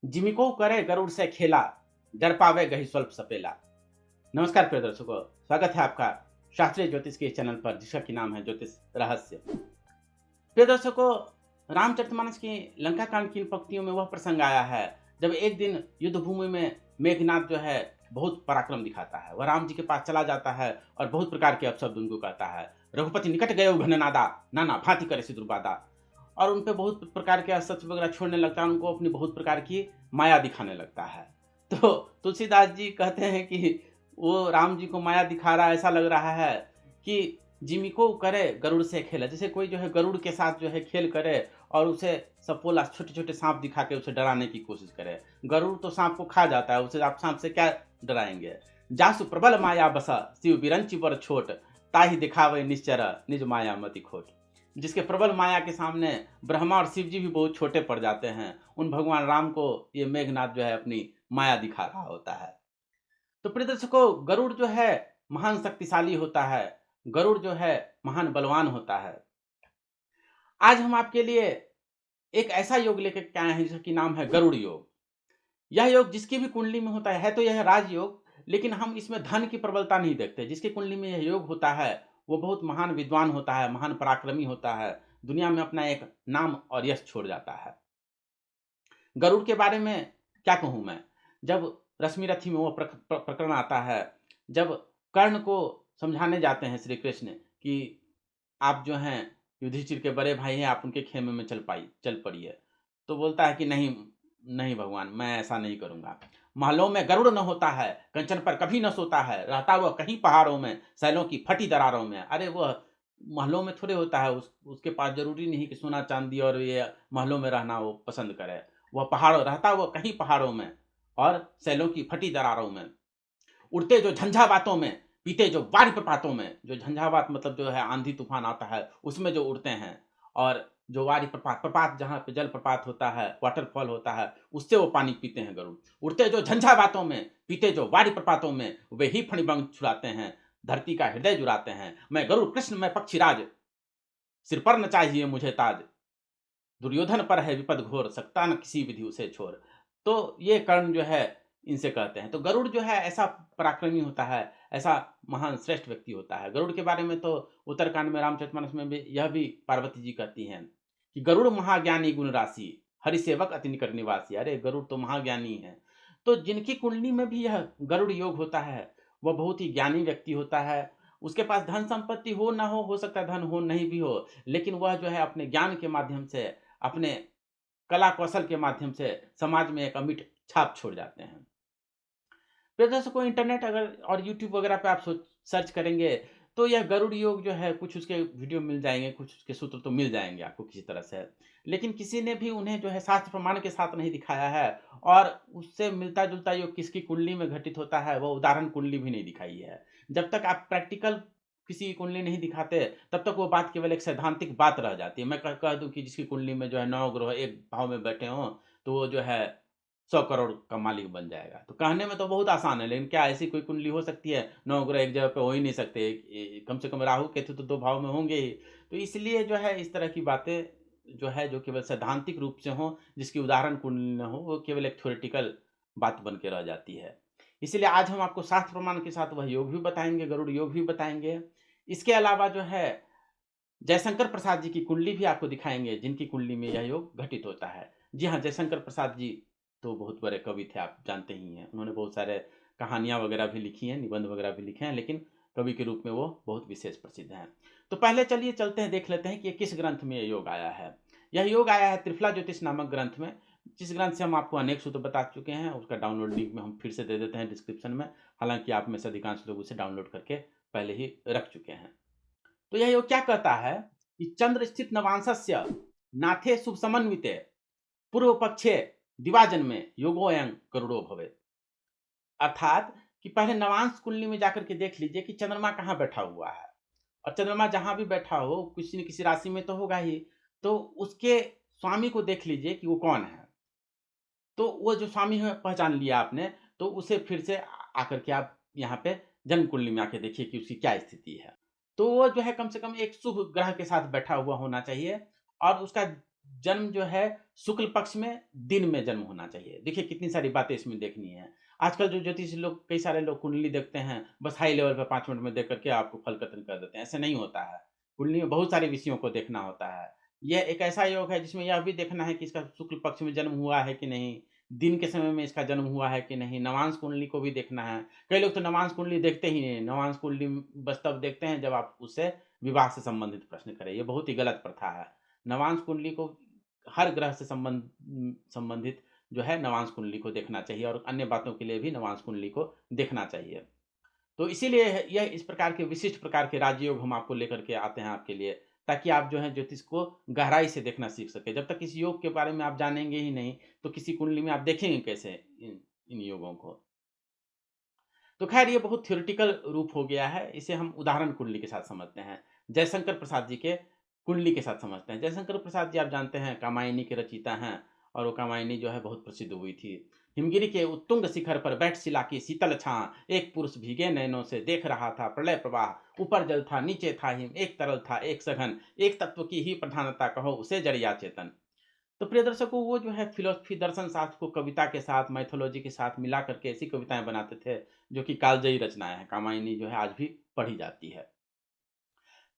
जिमिको करे गरुड़ से खेला, डर पावे गही स्वल्प सपेला। नमस्कार प्रिय दर्शकों, स्वागत है आपका शास्त्रीय ज्योतिष के इस चैनल पर जिसका की नाम है ज्योतिष रहस्य। प्रिय दर्शकों, रामचरितमानस की लंका कांड की इन पंक्तियों में वह प्रसंग आया है जब एक दिन युद्ध भूमि में मेघनाथ जो है बहुत पराक्रम दिखाता है। वह राम जी के पास चला जाता है और बहुत प्रकार के अपशब्द उनको कहता है। रघुपति निकट गए घननादा, नाना भांति करे सिदुर्बादा। और उन पे बहुत प्रकार के अस्त्र वगैरह छोड़ने लगता है, उनको अपनी बहुत प्रकार की माया दिखाने लगता है। तो तुलसीदास जी कहते हैं कि वो राम जी को माया दिखा रहा है, ऐसा लग रहा है कि जिमिको करे गरुड़ से खेला, जैसे कोई जो है गरुड़ के साथ जो है खेल करे और उसे सपोला छोटे छोटे सांप दिखा के उसे डराने की कोशिश करे। गरुड़ तो सांप को खा जाता है, उसे आप सांप से क्या डराएंगे। जासु प्रबल माया बसा, शिव बिरंची बर छोट, ताही दिखावे निश्चर निज माया मति खोट। जिसके प्रबल माया के सामने ब्रह्मा और शिव जी भी बहुत छोटे पड़ जाते हैं, उन भगवान राम को ये मेघनाथ जो है अपनी माया दिखा रहा होता है। तो प्रिय दर्शकों, गरुड़ जो है महान शक्तिशाली होता है, गरुड़ जो है महान बलवान होता है। आज हम आपके लिए एक ऐसा योग लेकर के आए हैं जिसका नाम है गरुड़ योग। यह योग जिसकी भी कुंडली में होता है तो यह राजयोग, लेकिन हम इसमें धन की प्रबलता नहीं देखते। जिसकी कुंडली में यह योग होता है वो बहुत महान विद्वान होता है, महान पराक्रमी होता है, दुनिया में अपना एक नाम और यश छोड़ जाता है। गरुड़ के बारे में क्या कहूँ मैं। जब रश्मि रथी में वो प्रकरण आता है, जब कर्ण को समझाने जाते हैं श्री कृष्ण कि आप जो हैं युधिष्ठिर के बड़े भाई हैं, आप उनके खेमे में चल पड़िए। तो बोलता है कि नहीं नहीं भगवान, मैं ऐसा नहीं करूंगा। महलों में गरुड़ न होता है, कंचन पर कभी न सोता है, रहता वह कहीं पहाड़ों में, सैलों की फटी दरारों में। अरे वह महलों में थोड़े होता है, उसके पास जरूरी नहीं कि सोना चांदी और ये महलों में रहना वो पसंद करे। वह पहाड़ों रहता वह कहीं पहाड़ों में और सैलों की फटी दरारों में। उड़ते जो झंझावातों में, पीते जो बाढ़ प्रपातों में। जो झंझावात मतलब जो है आंधी तूफान आता है उसमें जो उड़ते हैं, और जो वारी प्रपात प्रपात जहाँ पे जल प्रपात होता है, वाटरफॉल होता है, उससे वो पानी पीते हैं गरुड़। उड़ते जो झंझावातों में, पीते जो वारी प्रपातों में, वे ही फणिभंग छुड़ाते हैं, धरती का हृदय जुड़ाते हैं। मैं गरुड़ कृष्ण मैं पक्षीराज, सिर पर न चाहिए मुझे ताज, दुर्योधन पर है विपद घोर, सकता न किसी विधि उसे छोर। तो ये कर्ण जो है इनसे कहते हैं। तो गरुड़ जो है ऐसा पराक्रमी होता है, ऐसा महान श्रेष्ठ व्यक्ति होता है। गरुड़ के बारे में तो उत्तरकांड में रामचरितमानस में भी यह भी पार्वती जी कहती हैं कि गरुड़ महाज्ञानी गुण राशि, हरिसेवक अति निकट निवासी। अरे गरुड़ तो महाज्ञानी है। तो जिनकी कुंडली में भी यह गरुड़ योग होता है वह बहुत ही ज्ञानी व्यक्ति होता है। उसके पास धन संपत्ति हो ना हो सकता है धन हो नहीं भी हो, लेकिन वह जो है अपने ज्ञान के माध्यम से, अपने कला कौशल के माध्यम से समाज में एक अमिट छाप छोड़ जाते हैं। प्रिय दर्शकों, इंटरनेट अगर और यूट्यूब वगैरह पे आप सर्च करेंगे तो यह गरुड़ योग जो है कुछ उसके वीडियो मिल जाएंगे, कुछ उसके सूत्र तो मिल जाएंगे आपको किसी तरह से, लेकिन किसी ने भी उन्हें जो है शास्त्र प्रमाण के साथ नहीं दिखाया है। और उससे मिलता जुलता योग किसकी कुंडली में घटित होता है वह उदाहरण कुंडली भी नहीं दिखाई है। जब तक आप प्रैक्टिकल किसी की कुंडली नहीं दिखाते तब तक वो बात केवल एक सैद्धांतिक बात रह जाती है। मैं कह दूं कि जिसकी कुंडली में जो है 9 ग्रह एक भाव में बैठे हों तो वो जो है 100 करोड़ का मालिक बन जाएगा। तो कहने में तो बहुत आसान है, लेकिन क्या ऐसी कोई कुंडली हो सकती है? 9 ग्रह एक जगह पे हो ही नहीं सकते। कम से कम राहु केतु तो 2 भाव में होंगे ही। तो इसलिए जो है इस तरह की बातें जो है जो केवल सैद्धांतिक रूप से हों, जिसकी उदाहरण कुंडली न हो, वो केवल एक थ्योरेटिकल बात बन के रह जाती है। इसलिए आज हम आपको शास्त्र प्रमाण के साथ वह योग भी बताएँगे, गरुड़ योग भी बताएँगे। इसके अलावा जो है जयशंकर प्रसाद जी की कुंडली भी आपको दिखाएँगे, जिनकी कुंडली में यह योग घटित होता है। जी हाँ, जयशंकर प्रसाद जी तो बहुत बड़े कवि थे, आप जानते ही हैं। उन्होंने बहुत सारे कहानियाँ वगैरह भी लिखी हैं, निबंध वगैरह भी लिखे हैं, लेकिन कवि के रूप में वो बहुत विशेष प्रसिद्ध हैं। तो पहले चलिए चलते हैं, देख लेते हैं कि ये किस ग्रंथ में ये योग आया है। यह योग आया है त्रिफला ज्योतिष नामक ग्रंथ में, जिस ग्रंथ से हम आपको अनेक सूत्र बता चुके हैं। उसका डाउनलोड लिंक में हम फिर से दे देते हैं डिस्क्रिप्शन में। हालाँकि आप में से अधिकांश लोग उसे डाउनलोड करके पहले ही रख चुके हैं। तो यह योग क्या कहता है कि चंद्र स्थित नवांशस्य नाथे शुभ समन्विते पूर्व पक्षे दिवाजन में योगोयं करोड़ो भवे। अर्थात कि पहले नवांश कुंडली में जाकर के देख लीजिए कि चंद्रमा कहाँ बैठा हुआ है, और चंद्रमा जहां भी बैठा हो किसी न किसी राशि में तो होगा ही। तो उसके स्वामी को देख लीजिए कि वो कौन है। तो वो जो स्वामी है पहचान लिया आपने, तो उसे फिर से आकर के आप यहाँ पे जन्म कुंडली में आके देखिए कि उसकी क्या स्थिति है। तो वो जो है कम से कम एक शुभ ग्रह के साथ बैठा हुआ होना चाहिए, और उसका जन्म जो है शुक्ल पक्ष में दिन में जन्म होना चाहिए। देखिए कितनी सारी बातें इसमें देखनी है। आजकल जो ज्योतिषी लोग कई सारे लोग कुंडली देखते हैं, बस हाई लेवल पे 5 मिनट में देख कर के आपको फल कथन कर देते हैं, ऐसा नहीं होता है। कुंडली में बहुत सारे विषयों को देखना होता है। यह एक ऐसा योग है जिसमें यह भी देखना है कि इसका शुक्ल पक्ष में जन्म हुआ है कि नहीं, दिन के समय में इसका जन्म हुआ है कि नहीं, नवांश कुंडली को भी देखना है। कई लोग तो नवांश कुंडली देखते ही नहीं, नवांश कुंडली बस तब देखते हैं जब आप उससे विवाह से संबंधित प्रश्न करें, ये बहुत ही गलत प्रथा है। नवांश कुंडली को हर ग्रह से संबंधित जो है नवांश कुंडली को देखना चाहिए और अन्य बातों के लिए भी नवांश कुंडली को देखना चाहिए। तो इसीलिए यह इस प्रकार के विशिष्ट प्रकार के राजयोग हम आपको लेकर के आते हैं आपके लिए, ताकि आप जो है ज्योतिष को गहराई से देखना सीख सकें। जब तक इस योग के बारे में आप जानेंगे ही नहीं, तो किसी कुंडली में आप देखेंगे कैसे इन योगों को? तो ख़ैर ये बहुत थ्योरेटिकल रूप हो गया है, इसे हम उदाहरण कुंडली के साथ समझते हैं। जयशंकर प्रसाद जी के कुंडली के साथ समझते हैं। जयशंकर प्रसाद जी आप जानते हैं कामायनी के रचयिता हैं और वो कामायनी जो है बहुत प्रसिद्ध हुई थी। हिमगिरी के उत्तुंग शिखर पर बैठ शिला की शीतल छाँ, एक पुरुष भीगे नयनों से देख रहा था प्रलय प्रवाह, ऊपर जल था नीचे था हिम, एक तरल था एक सघन, एक तत्व की ही प्रधानता कहो उसे जड़िया चेतन। तो प्रिय दर्शकों वो जो है फिलॉसफी दर्शन शास्त्र को कविता के साथ मैथोलॉजी के साथ मिला करके ऐसी कविताएं बनाते थे जो कि कालजयी रचनाएं हैं। कामायनी जो है आज भी पढ़ी जाती है।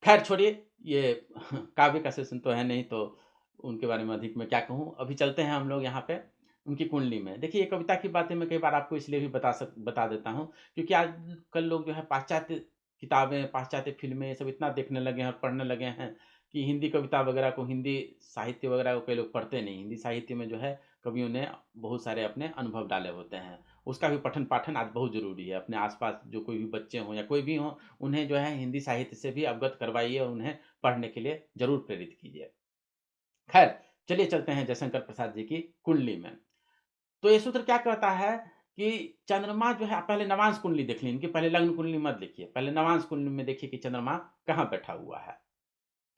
खैर छोड़िए, ये काव्य का सेशन तो है नहीं, तो उनके बारे में अधिक मैं क्या कहूँ। अभी चलते हैं हम लोग यहाँ पे उनकी कुंडली में। देखिए ये कविता की बातें मैं कई बार आपको इसलिए भी बता देता हूँ क्योंकि आजकल लोग जो है पाश्चात्य किताबें, पाश्चात्य फिल्में ये सब इतना देखने लगे हैं और पढ़ने लगे हैं कि हिंदी कविता वगैरह को, हिंदी साहित्य वगैरह को कई लोग पढ़ते नहीं। हिंदी साहित्य में जो है कवियों ने बहुत सारे अपने अनुभव डाले होते हैं। उसका भी पठन-पाठन आज बहुत ज़रूरी है। अपने आस-पास जो कोई भी बच्चे हों या कोई भी हों, उन्हें जो है हिंदी साहित्य से भी अवगत करवाइए और उन्हें पढ़ने के लिए ज़रूर प्रेरित कीजिए। खैर, चलिए चलते हैं जयशंकर प्रसाद जी की कुंडली में। तो ये सूत्र क्या कहता है कि चंद्रमा जो है, पहले नवांश कुंडली देख ली इनकी, पहले लग्न कुंडली मत देखिए। पहले नवांश कुंडली में देखिए कि चंद्रमा कहाँ बैठा हुआ है।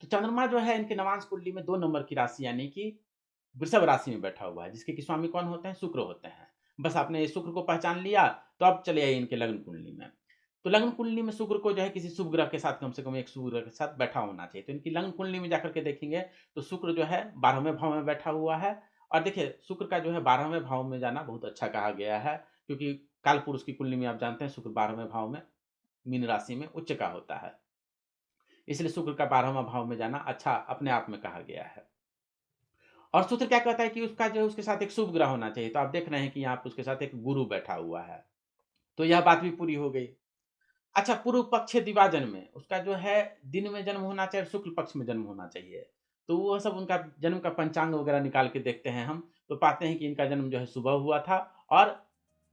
तो चंद्रमा जो है इनके नवांश कुंडली में 2 नंबर की राशि यानी कि वृषभ राशि में बैठा हुआ है, जिसके कि स्वामी कौन होते हैं? शुक्र होते हैं। बस आपने ये शुक्र को पहचान लिया, तो अब चले आइए इनके लग्न कुंडली में। तो लग्न कुंडली में शुक्र को जो है किसी शुभ ग्रह के साथ, कम से कम एक शुभ ग्रह के साथ बैठा होना चाहिए। तो इनकी लग्न कुंडली में जाकर के देखेंगे तो शुक्र जो है 12वें भाव में बैठा हुआ है। और देखिए शुक्र का जो है 12वें भाव में जाना बहुत अच्छा कहा गया है, क्योंकि कालपुरुष की कुंडली में आप जानते हैं शुक्र 12वें भाव में मीन राशि में उच्च का होता है। इसलिए शुक्र का 12वां भाव में जाना अच्छा अपने आप में कहा गया है। और सूत्र क्या कहता है कि उसका जो है उसके साथ एक शुभ ग्रह होना चाहिए। तो आप देख रहे हैं कि यहाँ पे उसके साथ एक गुरु बैठा हुआ है। तो यह बात भी पूरी हो गई। अच्छा, पूर्व पक्ष दिवाजन में उसका जो है दिन में जन्म होना चाहिए, शुक्ल पक्ष में जन्म होना चाहिए। तो वो सब उनका जन्म का पंचांग वगैरह निकाल के देखते हैं हम, तो पाते हैं कि इनका जन्म जो है सुबह हुआ था और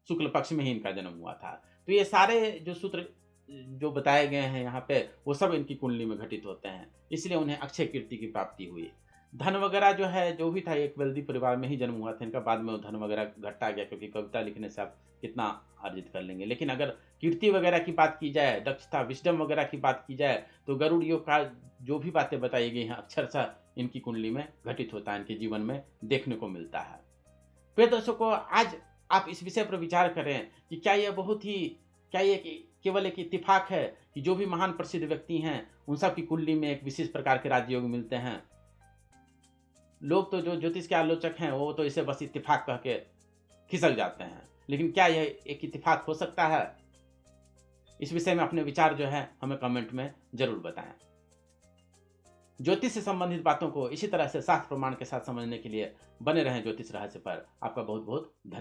शुक्ल पक्ष में ही इनका जन्म हुआ था। तो ये सारे जो सूत्र जो बताए गए हैं यहाँ पे, वो सब इनकी कुंडली में घटित होते हैं। इसलिए उन्हें अक्षय कीर्ति की प्राप्ति हुई। धन वगैरह जो है, जो भी था, एक वेल्दी परिवार में ही जन्म हुआ था इनका। बाद में वो धन वगैरह घटता गया, क्योंकि कविता लिखने से आप कितना अर्जित कर लेंगे। लेकिन अगर कीर्ति वगैरह की बात की जाए, दक्षता, विज़डम वगैरह की बात की जाए, तो गरुड़ योग का जो भी बातें बताई गई हैं अक्षरशः इनकी कुंडली में घटित होता है, इनके जीवन में देखने को मिलता है। प्रिय दर्शकों, आज आप इस विषय पर विचार करें कि क्या ये केवल एक इत्तेफाक है कि जो भी महान प्रसिद्ध व्यक्ति हैं उन सब की कुंडली में एक विशेष प्रकार के राजयोग मिलते हैं। लोग तो जो ज्योतिष के आलोचक हैं वो तो इसे बस इत्तेफाक कह के खिसक जाते हैं, लेकिन क्या यह एक इत्तेफाक हो सकता है? इस विषय में अपने विचार जो है हमें कमेंट में जरूर बताएं। ज्योतिष से संबंधित बातों को इसी तरह से शास्त्र प्रमाण के साथ समझने के लिए बने रहें ज्योतिष रहस्य पर। आपका बहुत बहुत धन्यवाद।